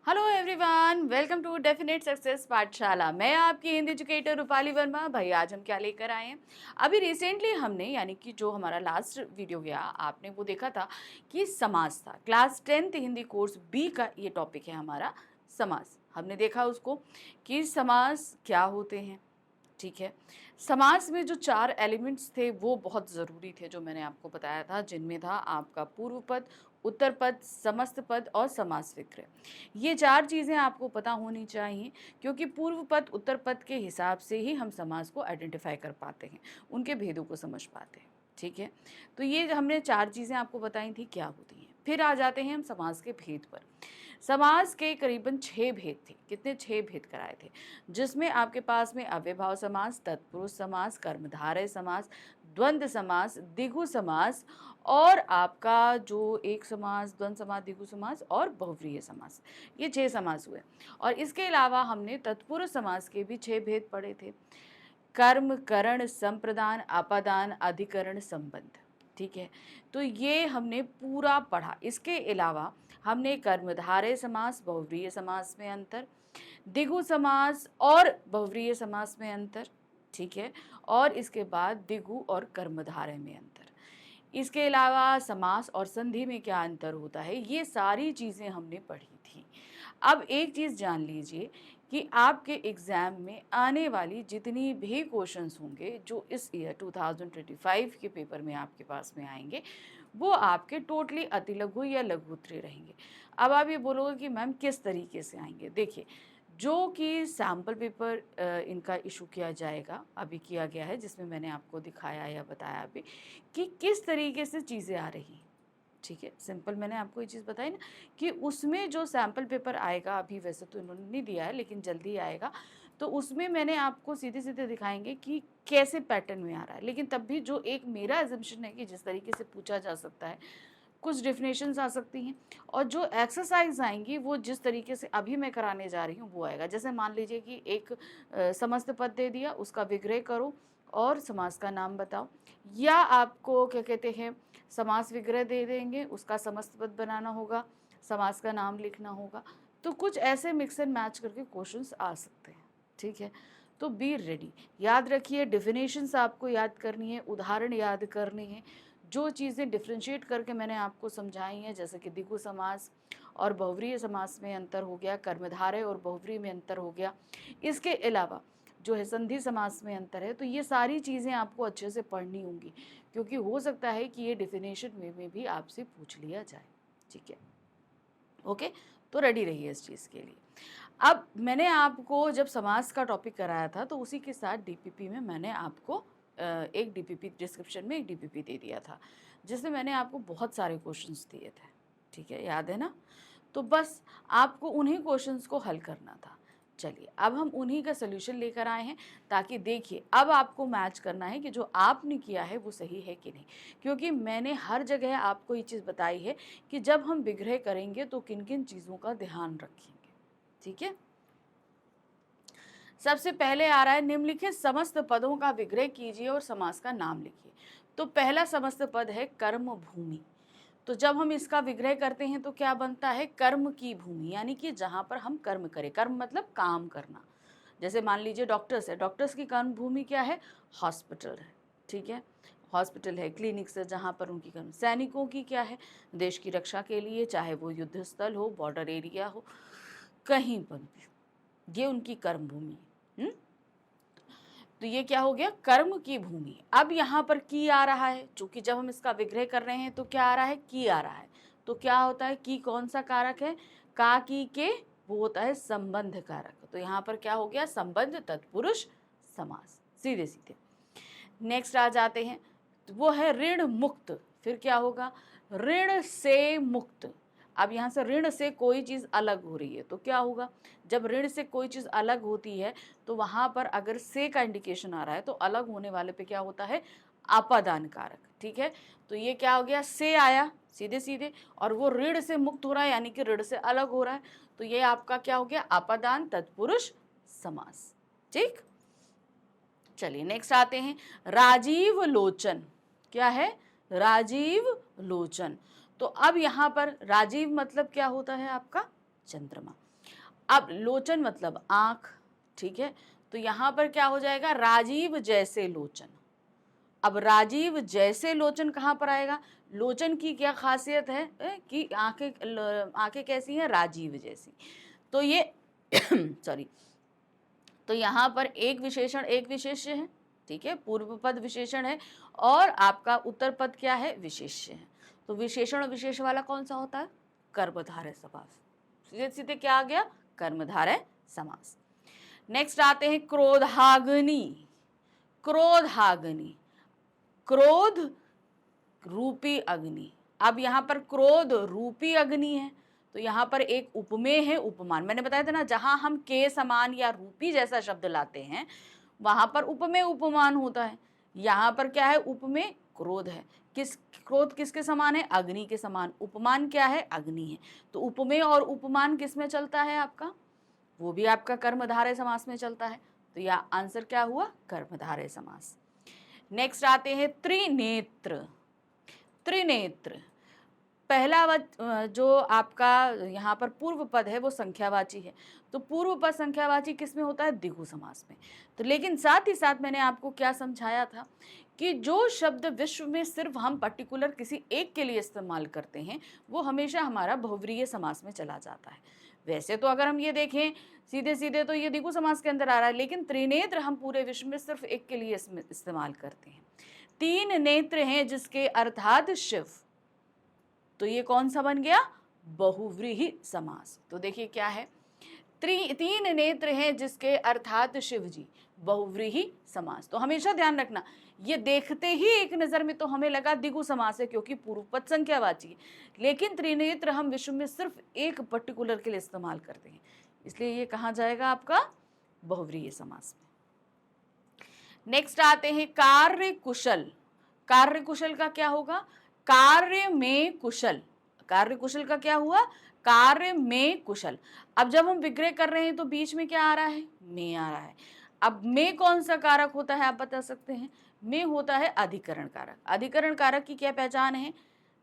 Hello everyone, welcome to definite success Pathshala. मैं आपकी Hindi educator Rupali Verma. भाई आज हम क्या लेकर आए हैं? अभी रिसेंटली हमने यानी कि जो हमारा लास्ट वीडियो गया आपने वो देखा था कि समास था। Class 10th Hindi course B का ये टॉपिक है हमारा समास। हमने देखा उसको कि समास क्या होते हैं। ठीक है, समास में जो 4 एलिमेंट्स थे वो बहुत ज़रूरी थे, जो मैंने आपको बताया था, जिनमें था आपका पूर्व पद, उत्तर पद, समस्त पद और समास विग्रह। ये 4 चीज़ें आपको पता होनी चाहिए, क्योंकि पूर्व पद उत्तर पद के हिसाब से ही हम समास को आइडेंटिफाई कर पाते हैं, उनके भेदों को समझ पाते हैं। ठीक है, तो ये हमने 4 चीज़ें आपको बताई थी क्या होती हैं। फिर आ जाते हैं हम समास के भेद पर। समास के करीबन 6 भेद थे। कितने? 6 भेद कराए थे, जिसमें आपके पास में अव्ययभाव समास, तत्पुरुष समास, कर्मधारय समास, द्वंद्व समास, द्विगु समास और आपका जो एक समास, द्वंद्व समास, द्विगु समास और बहुव्रीहि समास। ये 6 समास हुए। और इसके अलावा हमने तत्पुरुष समास के भी 6 भेद पढ़े थे। कर्म, करण, संप्रदान, आपादान, अधिकरण, संबंध। ठीक है, तो ये हमने पूरा पढ़ा। इसके अलावा हमने कर्मधारय समास, बहुव्रीहि समास में अंतर, द्विगु समास और बहुव्रीहि समास में अंतर। ठीक है, और इसके बाद द्विगु और कर्मधारय में अंतर। इसके अलावा समास और संधि में क्या अंतर होता है, ये सारी चीज़ें हमने पढ़ी थी। अब एक चीज़ जान लीजिए कि आपके एग्ज़ाम में आने वाली जितनी भी क्वेश्चंस होंगे जो इस ईयर 2025 के पेपर में आपके पास में आएंगे, वो आपके टोटली अतिलघु या लघु उत्तरीय रहेंगे। अब आप ये बोलोगे कि मैम किस तरीके से आएंगे? देखिए, जो कि सैम्पल पेपर इनका इशू किया जाएगा, अभी किया गया है, जिसमें मैंने आपको दिखाया या बताया अभी कि किस तरीके से चीज़ें आ रही हैं। ठीक है, सिंपल मैंने आपको ये चीज़ बताई ना कि उसमें जो सैम्पल पेपर आएगा, अभी वैसे तो इन्होंने नहीं दिया है लेकिन जल्दी आएगा, तो उसमें मैंने आपको सीधे-सीधे दिखाएँगे कि कैसे पैटर्न में आ रहा है। लेकिन तब भी जो एक मेरा अज़म्पशन है कि जिस तरीके से पूछा जा सकता है, कुछ डेफिनेशंस आ सकती हैं और जो एक्सरसाइज आएँगी वो जिस तरीके से अभी मैं कराने जा रही हूँ वो आएगा। जैसे मान लीजिए कि एक समस्त पद दे दिया, उसका विग्रह करो और समास का नाम बताओ, या आपको क्या कहते हैं समास विग्रह दे देंगे, उसका समस्त पद बनाना होगा, समास का नाम लिखना होगा। तो कुछ ऐसे मिक्स एंड मैच करके क्वेश्चंस आ सकते हैं। ठीक है, तो बी रेडी। याद रखिए, डेफिनेशंस आपको याद करनी है, उदाहरण याद करने हैं। जो चीज़ें डिफ्रेंशिएट करके मैंने आपको समझाई हैं, जैसे कि द्विगु समास और बहुव्रीहि समास में अंतर हो गया, कर्मधारय और बहुव्रीहि में अंतर हो गया, इसके अलावा जो है संधि समास में अंतर है, तो ये सारी चीज़ें आपको अच्छे से पढ़नी होंगी, क्योंकि हो सकता है कि ये डेफिनेशन में भी आपसे पूछ लिया जाए। ठीक है, ओके, तो रेडी रहिए इस चीज़ के लिए। अब मैंने आपको जब समास का टॉपिक कराया था तो उसी के साथ डीपीपी में मैंने आपको एक डीपीपी डिस्क्रिप्शन में एक डीपीपी दे दिया था, जिसमें मैंने आपको बहुत सारे क्वेश्चंस दिए थे। ठीक है, याद है ना? तो बस आपको उन्हीं क्वेश्चंस को हल करना था। चलिए, अब हम उन्हीं का सॉल्यूशन लेकर आए हैं, ताकि देखिए अब आपको मैच करना है कि जो आपने किया है वो सही है कि नहीं। क्योंकि मैंने हर जगह आपको ये चीज़ बताई है कि जब हम विग्रह करेंगे तो किन-किन चीज़ों का ध्यान रखेंगे। ठीक है? सबसे पहले आ रहा है निम्नलिखित समस्त पदों का विग्रह कीजिए और समास का नाम लिखिए। तो पहला समस्त पद है कर्म भूमि। तो जब हम इसका विग्रह करते हैं तो क्या बनता है? कर्म की भूमि, यानी कि जहाँ पर हम कर्म करें। कर्म मतलब काम करना। जैसे मान लीजिए डॉक्टर्स है, डॉक्टर्स की कर्म भूमि क्या है? हॉस्पिटल है। ठीक है, हॉस्पिटल है, क्लिनिक्स है, जहाँ पर उनकी कर्म। सैनिकों की क्या है? देश की रक्षा के लिए, चाहे वो युद्ध स्थल हो, बॉर्डर एरिया हो, कहीं पर भी, ये उनकी कर्म भूमि है। तो ये क्या हो गया? कर्म की भूमि। अब यहाँ पर की आ रहा है, चूंकि जब हम इसका विग्रह कर रहे हैं तो क्या आ रहा है? की आ रहा है। तो क्या होता है? की कौन सा कारक है? का की के वो होता है संबंध कारक। तो यहाँ पर क्या हो गया? संबंध तत्पुरुष समास, सीधे सीधे। नेक्स्ट आ जाते हैं, तो वो है ऋण मुक्त। फिर क्या होगा? ऋण से मुक्त। अब यहाँ से ऋण से कोई चीज़ अलग हो रही है तो क्या होगा? जब ऋण से कोई चीज़ अलग होती है तो वहाँ पर अगर से का इंडिकेशन आ रहा है तो अलग होने वाले पे क्या होता है? आपादान कारक। ठीक है, तो ये क्या हो गया? से आया सीधे सीधे, और वो ऋण से मुक्त हो रहा है, यानी कि ऋण से अलग हो रहा है, तो ये आपका क्या हो गया? आपादान तत्पुरुष समास। ठीक, चलिए नेक्स्ट आते हैं, राजीव लोचन। क्या है? राजीव लोचन। तो अब यहाँ पर राजीव मतलब क्या होता है? आपका चंद्रमा। अब लोचन मतलब आंख, ठीक है, तो यहां पर क्या हो जाएगा, राजीव जैसे लोचन। अब राजीव जैसे लोचन कहां पर आएगा, लोचन की क्या खासियत है कि आंखें कैसी हैं, राजीव जैसी। तो ये सॉरी, तो यहां पर एक विशेषण एक विशेष्य है, ठीक है, पूर्व पद विशेषण है और आपका उत्तर पद क्या है, विशेष्य है। तो विशेषण और विशेष वाला कौन सा होता है, कर्मधारय समास। सीधे सीधे क्या आ गया, कर्मधारय समास। नेक्स्ट आते हैं क्रोधाग्नि। क्रोधाग्नि, क्रोध रूपी अग्नि। अब यहाँ पर क्रोध रूपी अग्नि है, तो यहाँ पर एक उपमेय है, उपमान। मैंने बताया था ना, जहां हम के समान या रूपी जैसा शब्द लाते हैं वहां पर उपमेय उपमान होता है। यहाँ पर क्या है, उपमेय क्रोध है। क्रोध किसके समान है, अग्नि के समान। उपमान क्या है, अग्नि है। तो उपमेय और उपमान किस में चलता है आपका, वो भी आपका कर्मधारय समास में चलता है। तो यह आंसर क्या हुआ, कर्मधारय समास। नेक्स्ट आते हैं त्रिनेत्र। त्रिनेत्र, पहला जो आपका यहाँ पर पूर्व पद है वो संख्यावाची है, तो पूर्व पद संख्यावाची किस में होता है, द्विगु समास में। तो लेकिन साथ ही साथ मैंने आपको क्या समझाया था कि जो शब्द विश्व में सिर्फ हम पर्टिकुलर किसी एक के लिए इस्तेमाल करते हैं वो हमेशा हमारा बहुव्रीहि समास में चला जाता है। वैसे तो अगर हम ये देखें सीधे सीधे तो ये द्विगु समास के अंदर आ रहा है, लेकिन त्रिनेत्र हम पूरे विश्व में सिर्फ एक के लिए इसमें इस्तेमाल करते हैं। तीन नेत्र हैं जिसके अर्थात शिव, तो ये कौन सा बन गया, बहुव्रीहि समास। तो देखिए क्या है, तीन नेत्र हैं जिसके अर्थात शिव जी, बहुव्रीहि समास। तो हमेशा ध्यान रखना, ये देखते ही एक नजर में तो हमें लगा द्विगु समास है क्योंकि पूर्व पद संख्यावाची है, लेकिन त्रिनेत्र हम विश्व में सिर्फ एक पर्टिकुलर के लिए इस्तेमाल करते हैं, इसलिए ये कहाँ जाएगा आपका, बहुव्रीहि समास में। नेक्स्ट आते हैं कार्य कुशल। कार्य कुशल का क्या होगा, कार्य में कुशल। कार्य कुशल का क्या हुआ, कार्य में कुशल। अब जब हम विग्रह कर रहे हैं तो बीच में क्या आ रहा है, में आ रहा है। अब में कौन सा कारक होता है आप बता सकते हैं, में होता है अधिकरण कारक। अधिकरण कारक की क्या पहचान है,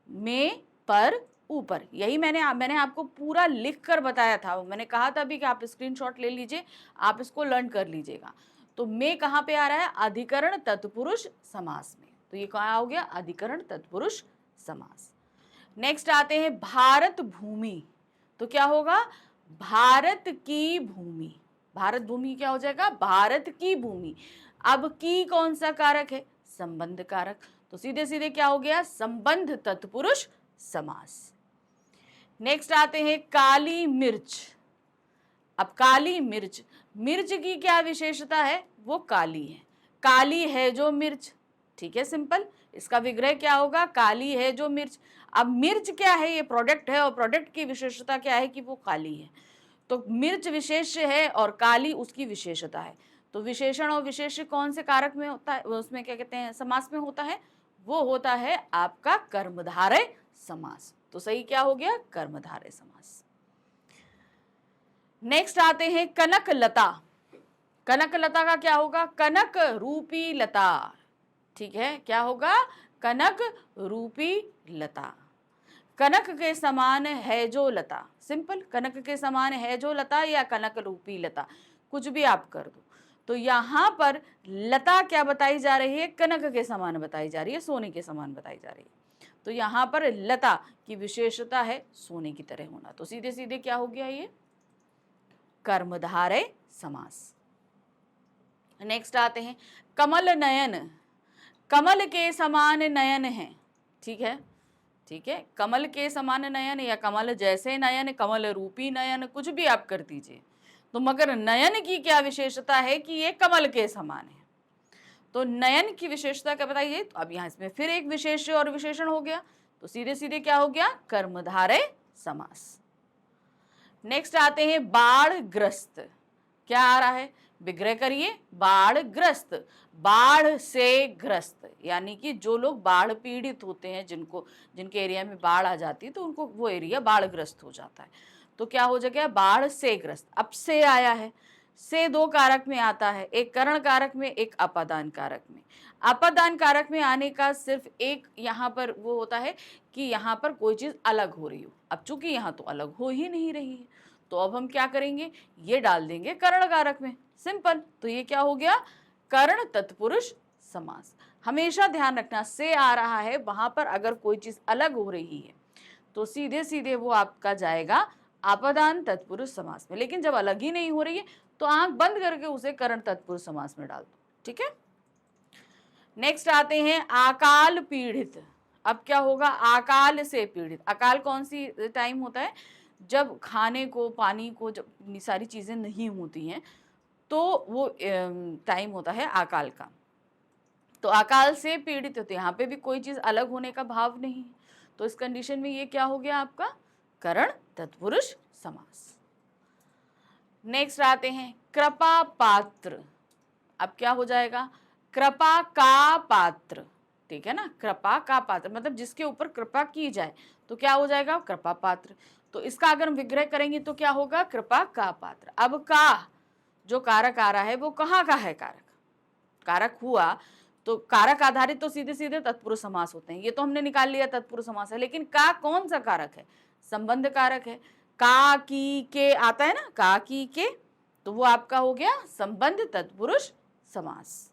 में पर ऊपर। यही मैंने आपको पूरा लिख कर बताया था, मैंने कहा था अभी कि आप स्क्रीनशॉट ले लीजिए, आप इसको लर्न कर लीजिएगा। तो में कहाँ पे आ रहा है, अधिकरण तत्पुरुष समास में। तो ये कहाँ हो गया, अधिकरण तत्पुरुष समास। नेक्स्ट आते हैं भारत भूमि। तो क्या होगा, भारत की भूमि। भारत भूमि क्या हो जाएगा, भारत की भूमि। अब की कौन सा कारक है, संबंध कारक, तो सीधे सीधे क्या हो गया, संबंध तत्पुरुष समास। नेक्स्ट आते हैं काली मिर्च। अब काली मिर्च, मिर्च की क्या विशेषता है, वो काली है, काली है जो मिर्च, ठीक है, सिंपल। इसका विग्रह क्या होगा, काली है जो मिर्च। अब मिर्च क्या है, ये प्रोडक्ट है और प्रोडक्ट की विशेषता क्या है कि वो काली है। तो मिर्च विशेष्य है और काली उसकी विशेषता है। तो विशेषण और विशेष्य कौन से कारक में होता है, उसमें क्या कहते हैं, समास में होता है, वो होता है आपका कर्मधारय समास। तो सही क्या हो गया, कर्मधारय समास। नेक्स्ट आते हैं कनक लता। कनक लता का क्या होगा, कनक रूपी लता, ठीक है, क्या होगा, कनक रूपी लता। कनक के समान है जो लता, सिंपल, कनक के समान है जो लता या कनक रूपी लता, कुछ भी आप कर दो। तो यहां पर लता क्या बताई जा रही है, कनक के समान बताई जा रही है, सोने के समान बताई जा रही है। तो यहां पर लता की विशेषता है सोने की तरह होना। तो सीधे सीधे क्या हो गया, ये कर्मधारय समास। नेक्स्ट आते हैं कमल नयन। कमल के समान नयन है, ठीक है, ठीक है, कमल के समान नयन या कमल जैसे नयन, कमल रूपी नयन, कुछ भी आप कर दीजिए। तो मगर नयन की क्या विशेषता है कि ये कमल के समान है। तो नयन की विशेषता क्या बताइए, तो अब यहाँ इसमें फिर एक विशेष और विशेषण हो गया, तो सीधे सीधे क्या हो गया, कर्मधारय समास। नेक्स्ट आते हैं बाढ़ग्रस्त। क्या आ रहा है, विग्रह करिए, बाढ़ग्रस्त, बाढ़ से ग्रस्त, यानी कि जो लोग बाढ़ पीड़ित होते हैं, जिनके एरिया में बाढ़ आ जाती है तो उनको वो एरिया बाढ़ग्रस्त हो जाता है। तो क्या हो जाएगा, बाढ़ से ग्रस्त। अब से आया है, से दो कारक में आता है, एक करण कारक में, एक अपादान कारक में। अपादान कारक में आने का सिर्फ एक यहाँ पर वो होता है कि यहाँ पर कोई चीज अलग हो रही हो। अब चूंकि यहाँ तो अलग हो ही नहीं रही है, तो अब हम क्या करेंगे, ये डाल देंगे करण कारक में, सिंपल। तो ये क्या हो गया, करण तत्पुरुष समास। हमेशा ध्यान रखना, से आ रहा है वहां पर अगर कोई चीज अलग हो रही है तो सीधे सीधे वो आपका जाएगा आपदान तत्पुरुष समास में, लेकिन जब अलग ही नहीं हो रही है तो आंख बंद करके उसे करण तत्पुरुष समास में डाल दो, ठीक है। नेक्स्ट आते हैं अकाल पीड़ित। अब क्या होगा, अकाल से पीड़ित। अकाल कौन सी टाइम होता है, जब खाने को, पानी को, जब सारी चीजें नहीं होती हैं तो वो टाइम होता है अकाल का। तो अकाल से पीड़ित होते, यहाँ पे भी कोई चीज अलग होने का भाव नहीं है, तो इस कंडीशन में ये क्या हो गया आपका करण तत्पुरुष समास। नेक्स्ट आते हैं कृपा पात्र। अब क्या हो जाएगा, कृपा का पात्र, ठीक है ना। कृपा का पात्र मतलब जिसके ऊपर कृपा की जाए, तो क्या हो जाएगा कृपा पात्र। तो इसका अगर हम विग्रह करेंगे तो क्या होगा, कृपा का पात्र। अब का जो कारक आ रहा है वो कहाँ का है, कारक, कारक हुआ तो कारक आधारित तो सीधे सीधे तत्पुरुष समास होते हैं, ये तो हमने निकाल लिया तत्पुरुष समास है। लेकिन का कौन सा कारक है, संबंध कारक है। का की के आता है ना, का की के, तो वो आपका हो गया संबंध तत्पुरुष समास।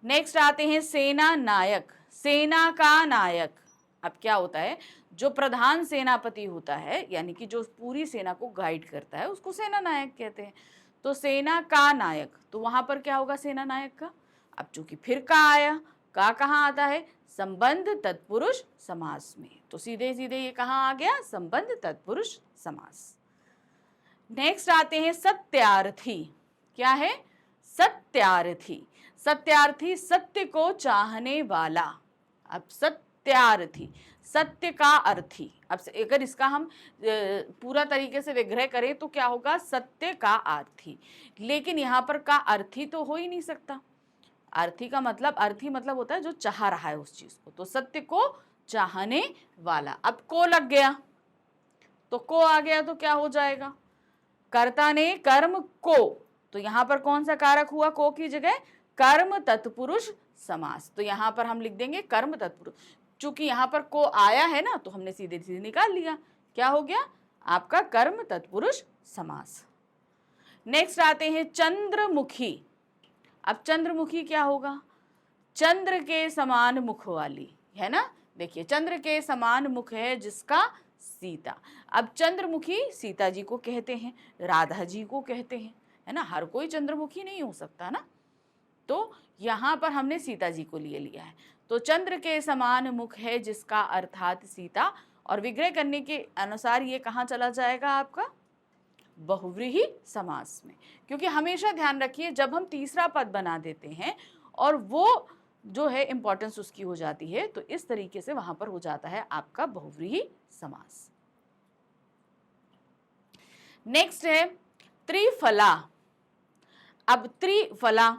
नेक्स्ट आते हैं सेना नायक। सेना का नायक। अब क्या होता है, जो प्रधान सेनापति होता है यानी कि जो पूरी सेना को गाइड करता है उसको सेना नायक कहते हैं। तो सेना का नायक, तो वहां पर क्या होगा सेना नायक का। अब चूंकि फिर का आया, का कहाँ आता है, संबंध तत्पुरुष समास में, तो सीधे सीधे ये कहाँ आ गया, संबंध तत्पुरुष समास। नेक्स्ट आते हैं सत्यार्थी। क्या है, सत्यार्थी। सत्यार्थी सत्य को चाहने वाला। अब सत्यार्थी, सत्य का अर्थी। अब अगर इसका हम पूरा तरीके से विग्रह करें तो क्या होगा, सत्य का अर्थी। लेकिन यहाँ पर का अर्थी तो हो ही नहीं सकता। अर्थी का मतलब, अर्थी मतलब होता है जो चाह रहा है उस चीज को, तो सत्य को चाहने वाला। अब को लग गया तो को आ गया तो क्या हो जाएगा, कर्ता ने कर्म को, तो यहां पर कौन सा कारक हुआ, को की जगह कर्म तत्पुरुष समास। तो यहां पर हम लिख देंगे कर्म तत्पुरुष। चूंकि यहां पर को आया है ना तो हमने सीधे सीधे निकाल लिया, क्या हो गया आपका कर्म तत्पुरुष समास। नेक्स्ट आते हैं चंद्रमुखी। अब चंद्रमुखी क्या होगा, चंद्र के समान मुख वाली, है ना। देखिए चंद्र के समान मुख है जिसका सीता। अब चंद्रमुखी सीता जी को कहते हैं, राधा जी को कहते हैं, है ना। हर कोई चंद्रमुखी नहीं हो सकता ना, तो यहां पर हमने सीता जी को लिए लिया है। तो चंद्र के समान मुख है जिसका अर्थात सीता, और विग्रह करने के अनुसार ये कहाँ चला जाएगा आपका बहुव्रीहि समास में। क्योंकि हमेशा ध्यान रखिए जब हम तीसरा पद बना देते हैं और वो जो है इंपॉर्टेंस उसकी हो जाती है, तो इस तरीके से वहां पर हो जाता है आपका बहुव्रीहि समास। नेक्स्ट है त्रिफला। अब त्रिफला,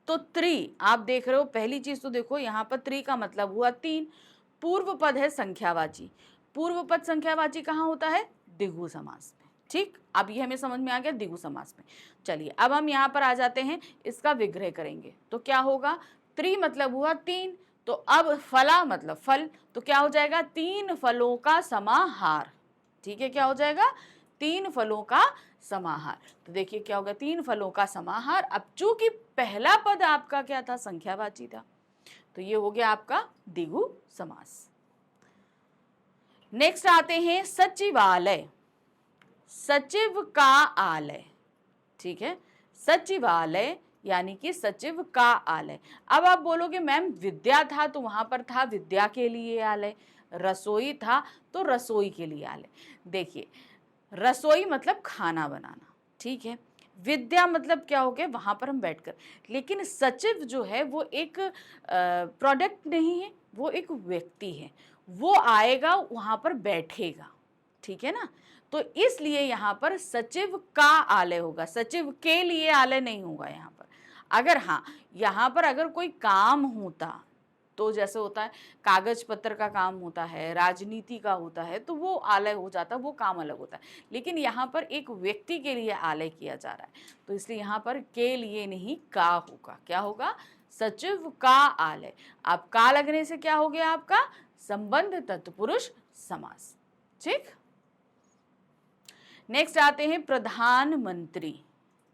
तो त्रि आप देख रहे हो, पहली चीज तो देखो यहां पर त्रि का मतलब हुआ तीन, पूर्व पद है संख्यावाची। पूर्व पद संख्यावाची कहाँ होता है, द्विगु समास में, ठीक। अब ये हमें समझ में आ गया द्विगु समास में। चलिए अब हम यहाँ पर आ जाते हैं, इसका विग्रह करेंगे तो क्या होगा, त्रि मतलब हुआ तीन, तो अब फला मतलब फल, तो क्या हो जाएगा तीन फलों का समाहार, ठीक है। क्या हो जाएगा, तीन फलों का समाहार। तो देखिए क्या होगा, तीन फलों का समाहार। अब चूंकि पहला पद आपका क्या था, संख्यावाची था, तो ये हो गया आपका द्विगु समास। नेक्स्ट आते हैं सचिवालय। सचिव का आलय, ठीक है। सचिवालय यानी कि सचिव का आलय। अब आप बोलोगे मैम विद्या था तो वहां पर था विद्या के लिए आलय, रसोई था तो रसोई के लिए आलय। देखिए रसोई मतलब खाना बनाना, ठीक है। विद्या मतलब क्या हो गया, वहां पर हम बैठकर। लेकिन सचिव जो है वो एक प्रोडक्ट नहीं है, वो एक व्यक्ति है, वो आएगा वहां पर बैठेगा, ठीक है ना। तो इसलिए यहाँ पर सचिव का आलय होगा, सचिव के लिए आलय नहीं होगा यहाँ पर। अगर हाँ यहाँ पर अगर कोई काम होता तो जैसे होता है कागज पत्र का काम होता है, राजनीति का होता है, तो वो आलय हो जाता है, वो काम अलग होता है। लेकिन यहाँ पर एक व्यक्ति के लिए आलय किया जा रहा है, तो इसलिए यहाँ पर के लिए नहीं का होगा। क्या होगा, सचिव का आलय। अब का लगने से क्या हो गया आपका संबंध तत्पुरुष समास, ठीक। नेक्स्ट आते हैं प्रधानमंत्री,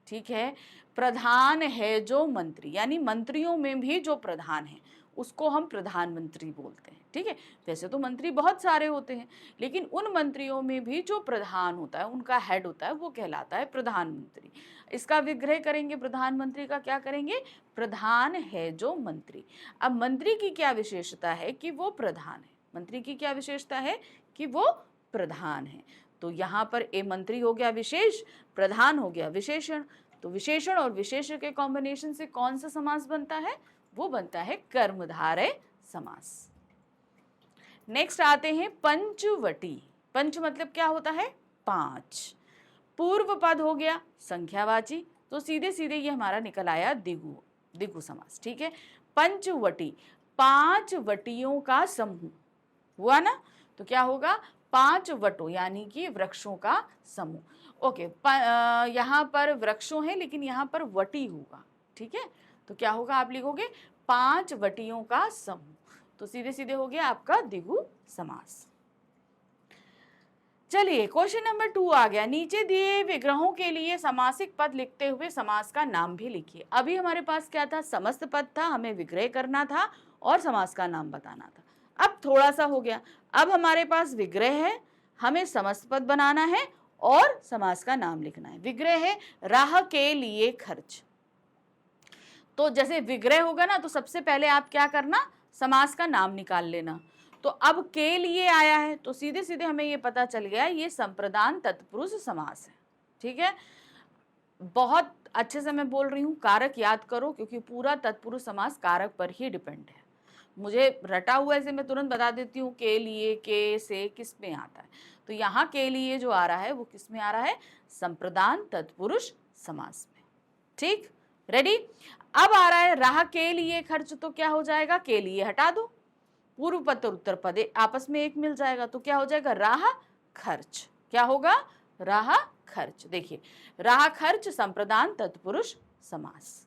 ठीक है। प्रधान है जो मंत्री, यानी मंत्रियों में भी जो प्रधान है उसको हम प्रधानमंत्री बोलते हैं, ठीक है। वैसे तो मंत्री बहुत सारे होते हैं, लेकिन उन मंत्रियों में भी जो प्रधान होता है, उनका हेड होता है, वो कहलाता है प्रधानमंत्री। इसका विग्रह करेंगे, प्रधानमंत्री का क्या करेंगे, प्रधान है जो मंत्री। अब मंत्री की क्या विशेषता है कि वो प्रधान है, मंत्री की क्या विशेषता है कि वो प्रधान है। तो यहाँ पर ए मंत्री हो गया विशेष, प्रधान हो गया विशेषण। तो विशेषण और विशेष्य के कॉम्बिनेशन से कौन सा समास बनता है, वो बनता है कर्मधारय समास। नेक्स्ट आते हैं पंचवटी। पंच मतलब क्या होता है, पांच। पूर्व पद हो गया संख्यावाची, तो सीधे सीधे ये हमारा निकल आया दिगु, दिगु समास, ठीक है। पंचवटी, पांच वटियों का समूह हुआ ना, तो क्या होगा, पांच वटों यानी कि वृक्षों का समूह। ओके, यहाँ पर वृक्षों है लेकिन यहाँ पर वटी होगा, ठीक है। तो क्या होगा, आप लिखोगे पांच वटियों का समूह, तो सीधे सीधे हो गया आपका दिगु समास। चलिए क्वेश्चन नंबर 2 आ गया। नीचे दिए विग्रहों के लिए समासिक पद लिखते हुए समास का नाम भी लिखिए। अभी हमारे पास क्या था, समस्त पद था, हमें विग्रह करना था और समास का नाम बताना था। अब थोड़ा सा हो गया, अब हमारे पास विग्रह है, हमें समस्त पद बनाना है और समास का नाम लिखना है। विग्रह है राह के लिए खर्च, तो जैसे विग्रह होगा ना, तो सबसे पहले आप क्या करना, समास का नाम निकाल लेना। तो अब के लिए आया है, तो सीधे सीधे हमें ये पता चल गया ये संप्रदान तत्पुरुष समास है, ठीक है। बहुत अच्छे से मैं बोल रही हूँ, कारक याद करो, क्योंकि पूरा तत्पुरुष समास कारक पर ही डिपेंड है। मुझे रटा हुआ ऐसे मैं तुरंत बता देती हूँ, के लिए, के से किस में आता है। तो यहाँ के लिए जो आ रहा है वो किस में आ रहा है, संप्रदान तत्पुरुष समास में, ठीक। रेडी। अब आ रहा है राह के लिए खर्च, तो क्या हो जाएगा, के लिए हटा दो, पूर्व पद और उत्तर पद आपस में एक मिल जाएगा, तो क्या हो जाएगा, राह खर्च। क्या होगा, राह खर्च। देखिए राह खर्च संप्रदान तत्पुरुष समास।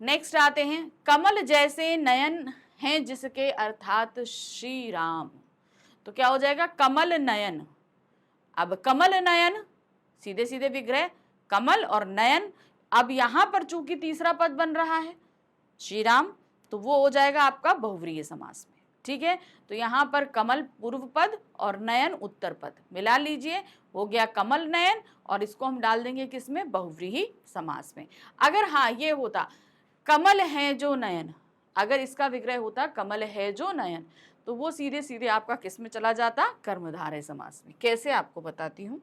नेक्स्ट आते हैं, कमल जैसे नयन हैं जिसके, अर्थात श्री राम। तो क्या हो जाएगा, कमल नयन। अब कमल नयन सीधे सीधे विग्रह, कमल और नयन। अब यहां पर चूंकि तीसरा पद बन रहा है श्री राम, तो वो हो जाएगा आपका बहुव्रीहि समास में, ठीक है। तो यहां पर कमल पूर्व पद और नयन उत्तर पद मिला लीजिए, हो गया कमल नयन, और इसको हम डाल देंगे किसमें, बहुव्रीहि समास में। अगर हाँ ये होता कमल है जो नयन, अगर इसका विग्रह होता कमल है जो नयन, तो वो सीधे सीधे आपका किस में चला जाता, कर्मधारय समास में। कैसे, आपको बताती हूं।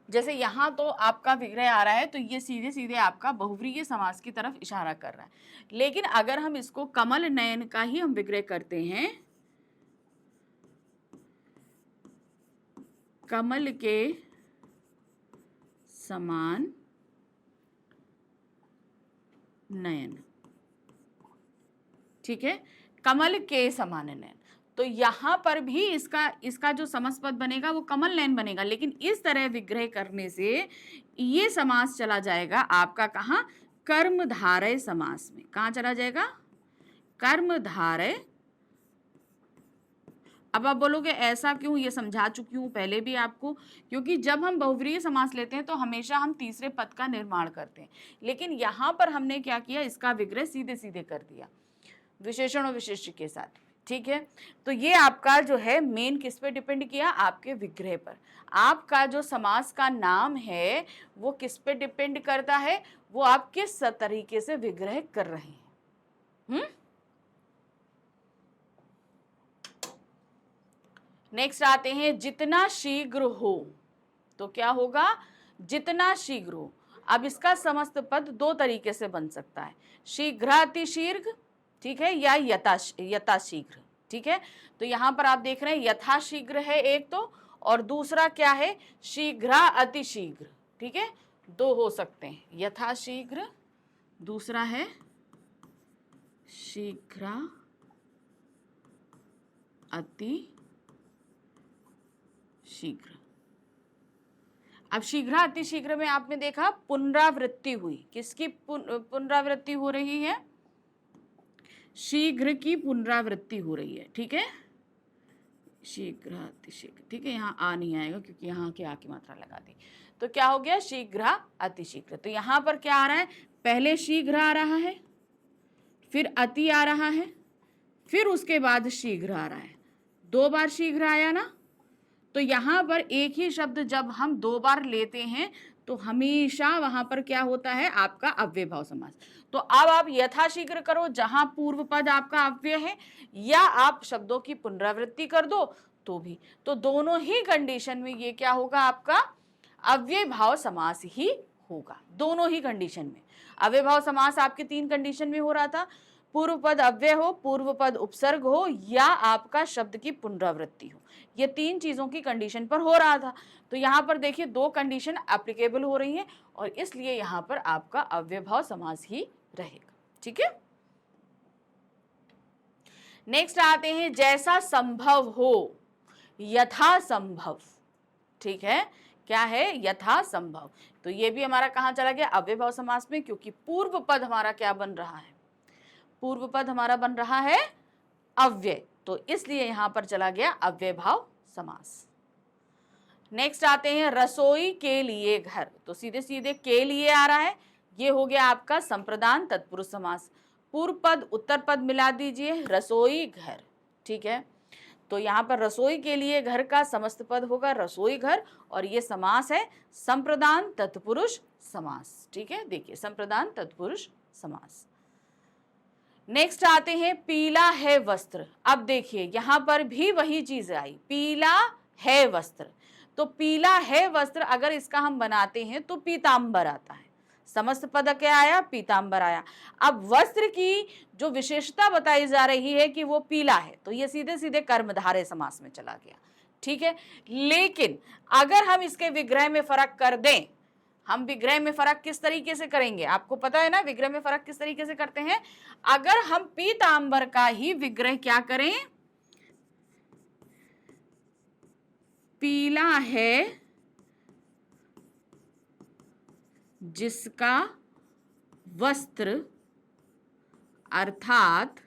जैसे यहाँ तो आपका विग्रह आ रहा है, तो ये सीधे सीधे आपका बहुव्रीहि समास की तरफ इशारा कर रहा है। लेकिन अगर हम इसको कमल नयन का ही हम विग्रह करते हैं, कमल के समान नयन, ठीक है, कमल के समान नयन, तो यहां पर भी इसका जो समस्त पद बनेगा वो कमल नयन बनेगा। लेकिन इस तरह विग्रह करने से ये समास चला जाएगा आपका कहाँ, कर्मधारय समास में। कहाँ चला जाएगा, कर्मधारय। अब आप बोलोगे ऐसा क्यों, ये समझा चुकी हूं पहले भी आपको, क्योंकि जब हम बहुव्रीहि समास लेते हैं तो हमेशा हम तीसरे पद का निर्माण करते हैं, लेकिन यहां पर हमने क्या किया, इसका विग्रह सीधे सीधे कर दिया विशेषण और विशेष्य के साथ, ठीक है। तो ये आपका जो है मेन किस पे डिपेंड किया, आपके विग्रह पर। आपका जो समास का नाम है वो किस पे डिपेंड करता है, वो आप किस तरीके से विग्रह कर रहे हैं। नेक्स्ट आते हैं, जितना शीघ्र हो, तो क्या होगा, जितना शीघ्र हो। अब इसका समस्त पद दो तरीके से बन सकता है, शीघ्रातिशीघ्र, ठीक है, या यथाशीघ्र, ठीक है। तो यहां पर आप देख रहे हैं यथाशीघ्र है एक तो, और दूसरा क्या है, शीघ्रा अतिशीघ्र, ठीक है, दो हो सकते हैं, यथाशीघ्र, दूसरा है शीघ्रा अति शीघ्र। अब शीघ्र अतिशीघ्र में आपने देखा पुनरावृत्ति हुई, किसकी पुनरावृत्ति हो रही है? शीघ्र की पुनरावृत्ति हो रही है, ठीक है, शीघ्र अतिशीघ्र, ठीक है, यहाँ आ नहीं आएगा क्योंकि यहाँ के आ की मात्रा लगा दी, तो क्या हो गया? शीघ्र अतिशीघ्र। तो यहाँ पर क्या आ रहा है? पहले शीघ्र आ रहा है, फिर अति आ रहा है, फिर उसके बाद शीघ्र आ रहा है, 2 बार शीघ्र आया ना। तो यहाँ पर एक ही शब्द जब हम 2 बार लेते हैं तो हमेशा वहां पर क्या होता है? आपका अव्ययभाव समास। तो अब आप यथाशीघ्र करो जहां पूर्व पद आपका अव्यय है, या आप शब्दों की पुनरावृत्ति कर दो तो भी, तो दोनों ही कंडीशन में ये क्या होगा? आपका अव्ययभाव समास ही होगा, दोनों ही कंडीशन में। अव्ययभाव समास आपके 3 कंडीशन में हो रहा था, पूर्व पद अव्यय हो, पूर्व पद उपसर्ग हो, या आपका शब्द की पुनरावृत्ति हो, ये 3 चीजों की कंडीशन पर हो रहा था। तो यहाँ पर देखिए 2 कंडीशन एप्लीकेबल हो रही हैं और इसलिए यहाँ पर आपका अव्ययभाव समास ही रहेगा, ठीक है। नेक्स्ट आते हैं जैसा संभव हो, यथा संभव, ठीक है, क्या है? यथा संभव। तो ये भी हमारा कहाँ चला गया? अव्ययभाव समास में, क्योंकि पूर्व पद हमारा क्या बन रहा है? पूर्व पद हमारा बन रहा है अव्यय, तो इसलिए यहां पर चला गया अव्ययभाव समास। नेक्स्ट आते हैं रसोई के लिए घर, तो सीधे सीधे के लिए आ रहा है, ये हो गया आपका संप्रदान तत्पुरुष समास। पूर्व पद उत्तर पद मिला दीजिए, रसोई घर, ठीक है। तो यहाँ पर रसोई के लिए घर का समस्त पद होगा रसोई घर, और ये समास है संप्रदान तत्पुरुष समास, ठीक है। देखिए संप्रदान तत्पुरुष समास। नेक्स्ट आते हैं पीला है वस्त्र। अब देखिए यहां पर भी वही चीज आई, पीला है वस्त्र। तो पीला है वस्त्र अगर इसका हम बनाते हैं तो पीतांबर आता है, समस्त पद क्या आया? पीतांबर आया। अब वस्त्र की जो विशेषता बताई जा रही है कि वो पीला है, तो ये सीधे सीधे कर्मधारय समास में चला गया, ठीक है। लेकिन अगर हम इसके विग्रह में फर्क कर दें, हम विग्रह में फर्क किस तरीके से करेंगे? आपको पता है ना विग्रह में फर्क किस तरीके से करते हैं? अगर हम पीतांबर का ही विग्रह क्या करें? पीला है जिसका वस्त्र अर्थात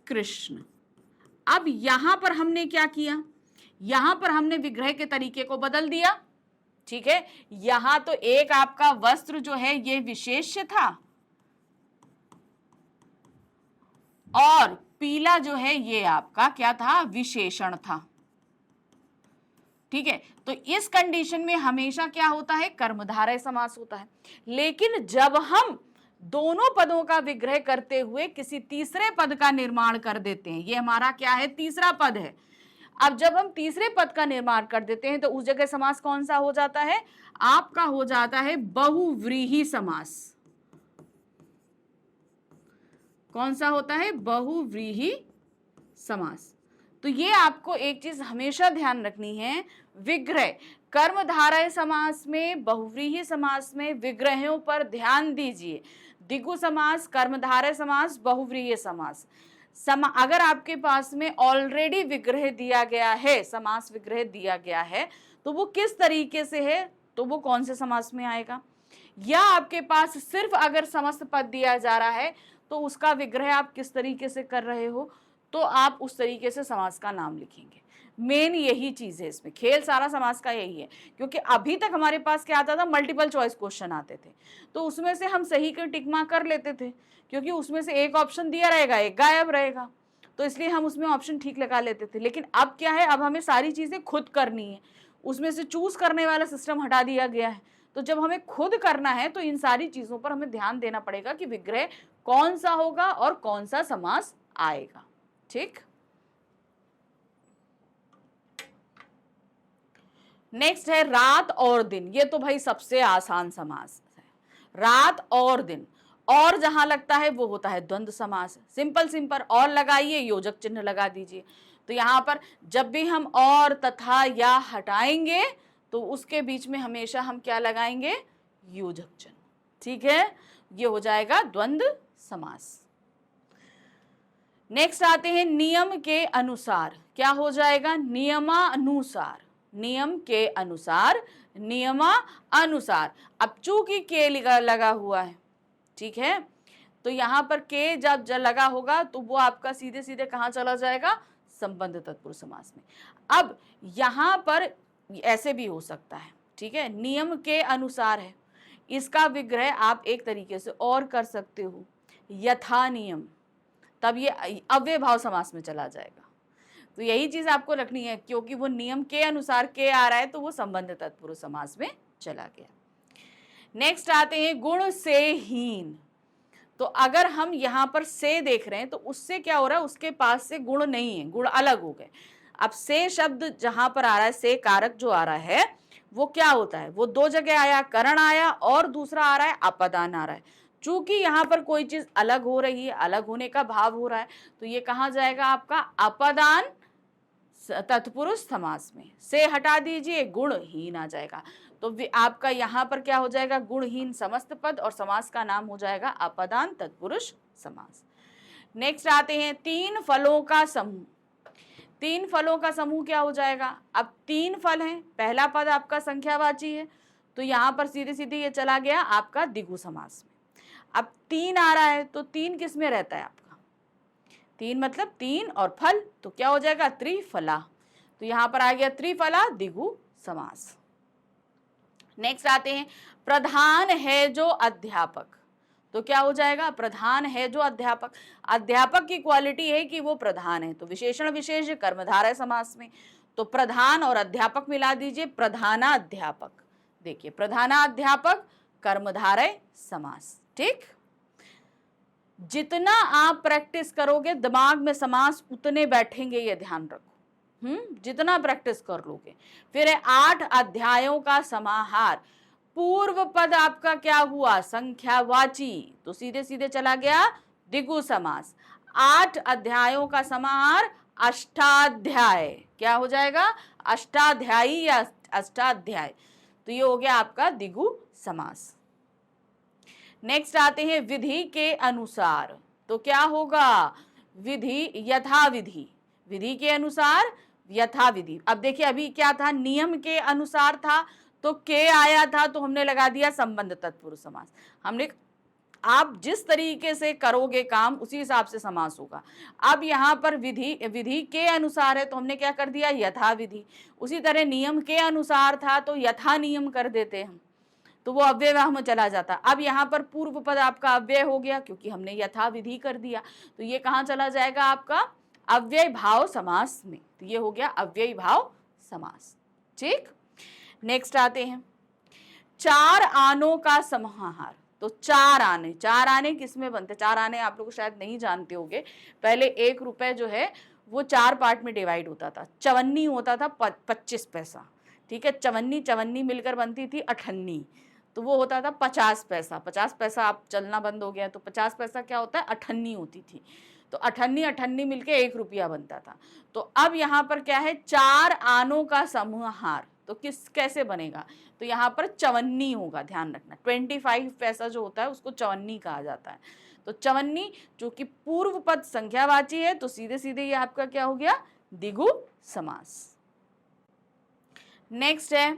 कृष्ण। अब यहां पर हमने क्या किया? यहां पर हमने विग्रह के तरीके को बदल दिया, ठीक है। यहां तो एक आपका वस्त्र जो है ये विशेष्य था और पीला जो है ये आपका क्या था? विशेषण था, ठीक है। तो इस कंडीशन में हमेशा क्या होता है? कर्मधारय समास होता है। लेकिन जब हम दोनों पदों का विग्रह करते हुए किसी तीसरे पद का निर्माण कर देते हैं, ये हमारा क्या है? तीसरा पद है। अब जब हम तीसरे पद का निर्माण कर देते हैं तो उस जगह समास कौन सा हो जाता है? आपका हो जाता है बहुव्रीहि समास। कौन सा होता है? बहुव्रीहि समास। तो ये आपको एक चीज हमेशा ध्यान रखनी है, विग्रह कर्मधारय समास में, बहुव्रीहि समास में विग्रहों पर ध्यान दीजिए। द्विगु समास, कर्मधारय समास, बहुव्रीहि समास, अगर आपके पास में ऑलरेडी विग्रह दिया गया है, समास विग्रह दिया गया है, तो वो किस तरीके से है, तो वो कौन से समास में आएगा। या आपके पास सिर्फ अगर समस्त पद दिया जा रहा है तो उसका विग्रह आप किस तरीके से कर रहे हो, तो आप उस तरीके से समास का नाम लिखेंगे। मेन यही चीज है इसमें, खेल सारा समास का यही है। क्योंकि अभी तक हमारे पास क्या आता था? मल्टीपल चॉइस क्वेश्चन आते थे, तो उसमें से हम सही के टिक मार्क कर लेते थे, क्योंकि उसमें से एक ऑप्शन दिया रहेगा, एक गायब रहेगा, तो इसलिए हम उसमें ऑप्शन ठीक लगा लेते थे। लेकिन अब क्या है? अब हमें सारी चीजें खुद करनी है, उसमें से चूज करने वाला सिस्टम हटा दिया गया है। तो जब हमें खुद करना है तो इन सारी चीजों पर हमें ध्यान देना पड़ेगा कि विग्रह कौन सा होगा और कौन सा समास आएगा, ठीक। नेक्स्ट है रात और दिन। ये तो भाई सबसे आसान समास है, रात और दिन। और जहां लगता है वो होता है द्वंद्व समास। सिंपल सिंपल और लगाइए, योजक चिन्ह लगा दीजिए। तो यहां पर जब भी हम और, तथा, या हटाएंगे तो उसके बीच में हमेशा हम क्या लगाएंगे? योजक चिन्ह, ठीक है। ये हो जाएगा द्वंद्व समास। नेक्स्ट आते हैं नियम के अनुसार। क्या हो जाएगा? नियमानुसार, नियम के अनुसार, नियमा अनुसार। अब चूंकि के लगा हुआ है, ठीक है, तो यहां पर के जब लगा होगा तो वो आपका सीधे सीधे कहां चला जाएगा, संबंध तत्पुरुष समास में। अब यहां पर ऐसे भी हो सकता है, ठीक है, नियम के अनुसार है, इसका विग्रह आप एक तरीके से और कर सकते हो, यथा नियम, तब ये अव्यय भाव समास में चला जाएगा। तो यही चीज आपको रखनी है, क्योंकि वो नियम के अनुसार के आ रहा है तो वो संबंध तत्पुरुष समास में चला गया। नेक्स्ट आते हैं गुण से हीन। तो अगर हम यहां पर से देख रहे हैं तो उससे क्या हो रहा है, उसके पास से गुण नहीं है, गुण अलग हो गए। अब से शब्द जहां पर आ रहा है, से कारक जो आ रहा है वो क्या होता है, वो दो जगह आया, करण आया और दूसरा आ रहा है अपदान आ रहा है। चूंकि यहां पर कोई चीज अलग हो रही है, अलग होने का भाव हो रहा है, तो ये कहां जाएगा आपका अपदान तत्पुरुष समास में। से हटा दीजिए, गुणहीन आ जाएगा। तो आपका यहां पर क्या हो जाएगा, गुणहीन समस्त पद और समास का नाम हो जाएगा अपदान तत्पुरुष समास। नेक्स्ट आते हैं तीन फलों का समूह। तीन फलों का समूह क्या हो जाएगा, अब तीन फल हैं, पहला पद आपका संख्यावाची है, तो यहां पर सीधे सीधे ये चला गया आपका द्विगु समास में। अब तीन आ रहा है तो तीन किस में रहता है आपका, तीन मतलब तीन और फल, तो क्या हो जाएगा त्रिफला, तो यहां पर आ गया त्रिफला द्विगु समास। नेक्स्ट आते हैं प्रधान है जो अध्यापक। तो क्या हो जाएगा, प्रधान है जो अध्यापक। अध्यापक की क्वालिटी है कि वो प्रधान है, तो विशेषण विशेष कर्मधारय समास में, तो प्रधान और अध्यापक मिला दीजिए, प्रधाना अध्यापक। देखिए प्रधाना अध्यापक कर्मधारय समास। ठीक, जितना आप प्रैक्टिस करोगे दिमाग में समास उतने बैठेंगे, ये ध्यान रखो। जितना प्रैक्टिस कर लोगे। फिर है 8 अध्यायों का समाहार। पूर्व पद आपका क्या हुआ, संख्यावाची, तो सीधे सीधे चला गया द्विगु समास। 8 अध्यायों का समाहार अष्टाध्याय, क्या हो जाएगा, अष्टाध्यायी या अष्टाध्याय, तो ये हो गया आपका द्विगु समास। नेक्स्ट आते हैं विधि के अनुसार। तो क्या होगा, विधि यथा विधि, विधि के अनुसार यथा विधि। अब देखिए अभी क्या था, नियम के अनुसार था तो के आया था तो हमने लगा दिया संबंध तत्पुरुष समास। हमने, आप जिस तरीके से करोगे काम उसी हिसाब से समास होगा। अब यहाँ पर विधि के अनुसार है तो हमने क्या कर दिया, यथा विधि। उसी तरह नियम के अनुसार था तो यथा नियम कर देते हम, तो वो अव्यय भाव में चला जाता। अब यहाँ पर पूर्व पद आपका अव्यय हो गया क्योंकि हमने यथा विधि कर दिया, तो ये कहाँ चला जाएगा आपका अव्यय भाव समास में, तो ये हो गया अव्यय भाव समास। ठीक, नेक्स्ट आते हैं चार आनों का समाहार। तो चार आने किसमें बनते, चार आने आप लोग शायद नहीं जानते होंगे। पहले 1 रुपए जो है वो 4 पार्ट में डिवाइड होता था, चवन्नी होता था 25 पैसा, ठीक है, चवन्नी मिलकर बनती थी अठन्नी, तो वो होता था 50 पैसा। 50 पैसा आप चलना बंद हो गया तो 50 पैसा क्या होता है, अठन्नी होती थी, तो अठन्नी मिलके 1 रुपया बनता था। तो अब यहाँ पर क्या है, चार आनों का समाहार, तो कैसे बनेगा, तो यहाँ पर चवन्नी होगा, ध्यान रखना। 25 पैसा जो होता है उसको चवन्नी कहा जाता है। तो चवन्नी जो कि पूर्व पद संख्यावाची है तो सीधे सीधे ये आपका क्या हो गया, द्विगु समास। नेक्स्ट है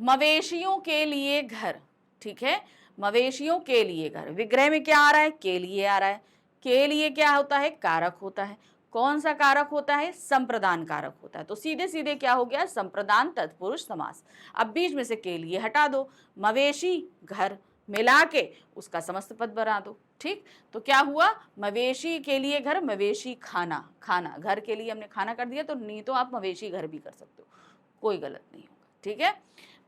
मवेशियों के लिए घर। ठीक है, मवेशियों के लिए घर, विग्रह में क्या आ रहा है, के लिए आ रहा है। के लिए क्या होता है, कारक होता है। कौन सा कारक होता है, संप्रदान कारक होता है, तो सीधे सीधे क्या हो गया, संप्रदान तत्पुरुष समास। अब बीच में से के लिए हटा दो, मवेशी घर मिला के उसका समस्त पद बना दो। ठीक, तो क्या हुआ, मवेशी के लिए घर, मवेशी खाना, खाना घर के लिए हमने खाना कर दिया, तो नहीं तो आप मवेशी घर भी कर सकते हो, कोई गलत नहीं होगा। ठीक है,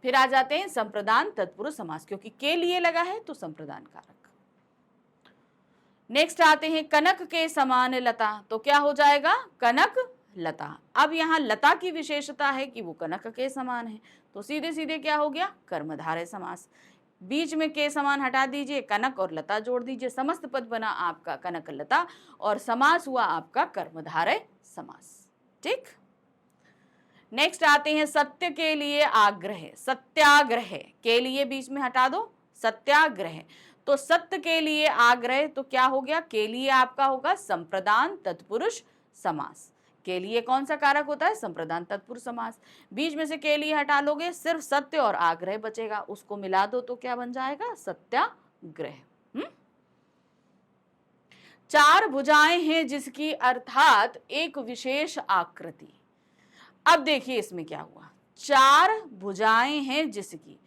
फिर आ जाते हैं संप्रदान तत्पुरुष समास, क्योंकि के लिए लगा है तो संप्रदान कारक। नेक्स्ट आते हैं कनक के समान लता। तो क्या हो जाएगा, कनक लता। अब यहाँ लता की विशेषता है कि वो कनक के समान है, तो सीधे सीधे क्या हो गया, कर्मधारय समास। बीच में के समान हटा दीजिए, कनक और लता जोड़ दीजिए, समस्त पद बना आपका कनक लता और समास हुआ आपका कर्मधारय समास। ठीक, नेक्स्ट आते हैं सत्य के लिए आग्रह, सत्याग्रह, के लिए बीच में हटा दो, सत्याग्रह। तो सत्य के लिए आग्रह, तो क्या हो गया, के लिए आपका होगा संप्रदान तत्पुरुष समास। के लिए कौन सा कारक होता है? संप्रदान तत्पुरुष समास। बीच में से के लिए हटा लोगे, सिर्फ सत्य और आग्रह बचेगा, उसको मिला दो तो क्या बन जाएगा? सत्याग्रह। चार भुजाएं हैं जिसकी, अर्थात एक विशेष आकृति। अब देखिए इसमें क्या हुआ, चार भुजाएं हैं जिसकी,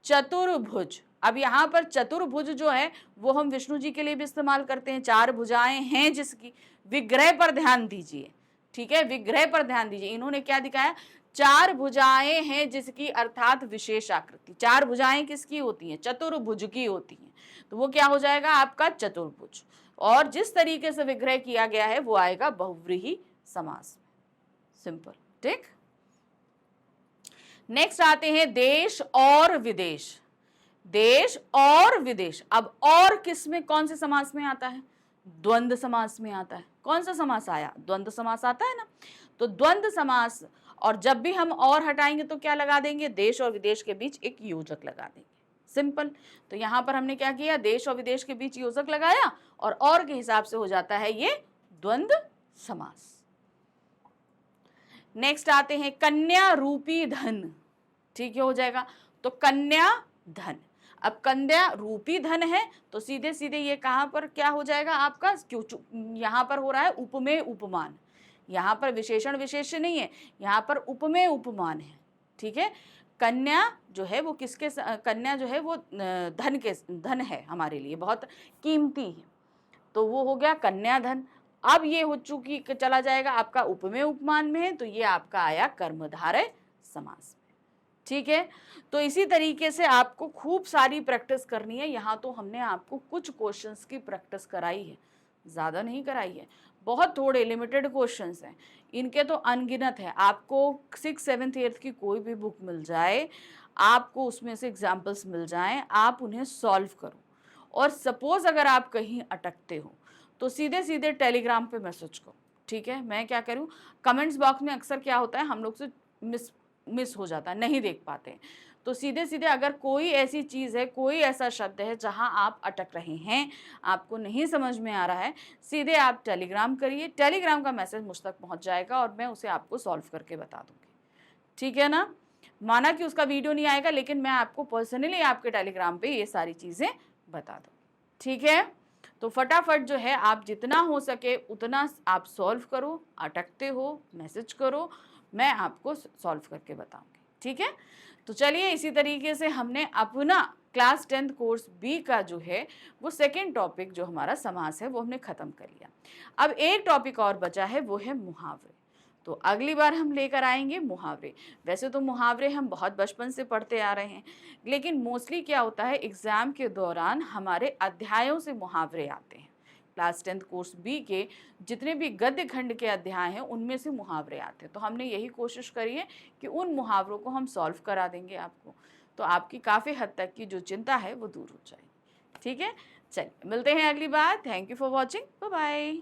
चतुर्भुज। अब यहां पर चतुर्भुज जो है वो हम विष्णु जी के लिए भी इस्तेमाल करते हैं। चार भुजाएं हैं जिसकी, विग्रह पर ध्यान दीजिए, ठीक है, विग्रह पर ध्यान दीजिए। इन्होंने क्या दिखाया? चार भुजाएं हैं जिसकी, अर्थात विशेष आकृति। चार भुजाएं किसकी होती हैं? चतुर्भुज की होती हैं, तो वो क्या हो जाएगा आपका? चतुर्भुज। और जिस तरीके से विग्रह किया गया है वो आएगा बहुव्रीहि समास। सिंपल, ठीक। नेक्स्ट आते हैं देश और विदेश। देश और विदेश, अब और किस में, कौन से समास में आता है? द्वंद्व समास में आता है। कौन सा समास आया? द्वंद्व समास आता है ना। तो द्वंद्व समास, और जब भी हम और हटाएंगे तो क्या लगा देंगे? देश और विदेश के बीच एक योजक लगा देंगे। सिंपल। तो यहां पर हमने क्या किया? देश और विदेश के बीच योजक लगाया और के हिसाब से हो जाता है ये द्वंद्व समास। नेक्स्ट आते हैं कन्या रूपी धन। ठीक है, हो जाएगा। तो कन्या धन, अब कन्या रूपी धन है तो सीधे सीधे ये कहां पर क्या हो जाएगा आपका? क्यों यहां पर हो रहा है उपमेय उपमान, यहां पर विशेषण विशेष्य नहीं है, यहां पर उपमेय उपमान है। ठीक है, कन्या जो है वो किसके, कन्या जो है वो धन है, हमारे लिए बहुत कीमती है, तो वो हो गया कन्या धन। अब ये हो चुकी चला जाएगा आपका उपमेय उपमान में है, तो ये आपका आया कर्मधारय समास में। ठीक है, तो इसी तरीके से आपको खूब सारी प्रैक्टिस करनी है। यहाँ तो हमने आपको कुछ क्वेश्चंस की प्रैक्टिस कराई है, ज़्यादा नहीं कराई है, बहुत थोड़े लिमिटेड क्वेश्चंस हैं, इनके तो अनगिनत है। आपको 6th 7th 8th की कोई भी बुक मिल जाए, आपको उसमें से एग्जाम्पल्स मिल जाएं, आप उन्हें सॉल्व करो। और सपोज अगर आप कहीं अटकते हो तो सीधे सीधे टेलीग्राम पे मैसेज करो। ठीक है, मैं क्या करूँ, कमेंट्स बॉक्स में अक्सर क्या होता है हम लोग से मिस हो जाता है, नहीं देख पाते, तो सीधे सीधे अगर कोई ऐसी चीज़ है, कोई ऐसा शब्द है जहां आप अटक रहे हैं, आपको नहीं समझ में आ रहा है, सीधे आप टेलीग्राम करिए, टेलीग्राम का मैसेज मुझ तक पहुंच जाएगा और मैं उसे आपको सॉल्व करके बता दूंगी। ठीक है ना, माना कि उसका वीडियो नहीं आएगा, लेकिन मैं आपको पर्सनली आपके टेलीग्राम पे ये सारी चीज़ें बता दूँ। ठीक है, तो फटाफट जो है आप जितना हो सके उतना आप सॉल्व करो, अटकते हो मैसेज करो, मैं आपको सॉल्व करके बताऊंगी। ठीक है, तो चलिए इसी तरीके से हमने अपना क्लास 10th कोर्स बी का जो है वो सेकेंड टॉपिक जो हमारा समास है वो हमने खत्म कर लिया। अब एक टॉपिक और बचा है, वो है मुहावरे। तो अगली बार हम लेकर आएंगे मुहावरे। वैसे तो मुहावरे हम बहुत बचपन से पढ़ते आ रहे हैं, लेकिन मोस्टली क्या होता है एग्जाम के दौरान हमारे अध्यायों से मुहावरे आते हैं। क्लास 10th कोर्स बी के जितने भी गद्य खंड के अध्याय हैं उनमें से मुहावरे आते हैं, तो हमने यही कोशिश करी है कि उन मुहावरों को हम सॉल्व करा देंगे आपको, तो आपकी काफ़ी हद तक की जो चिंता है वो दूर हो जाएगी। ठीक है, चलिए मिलते हैं अगली बार। Thank you for watching, bye bye.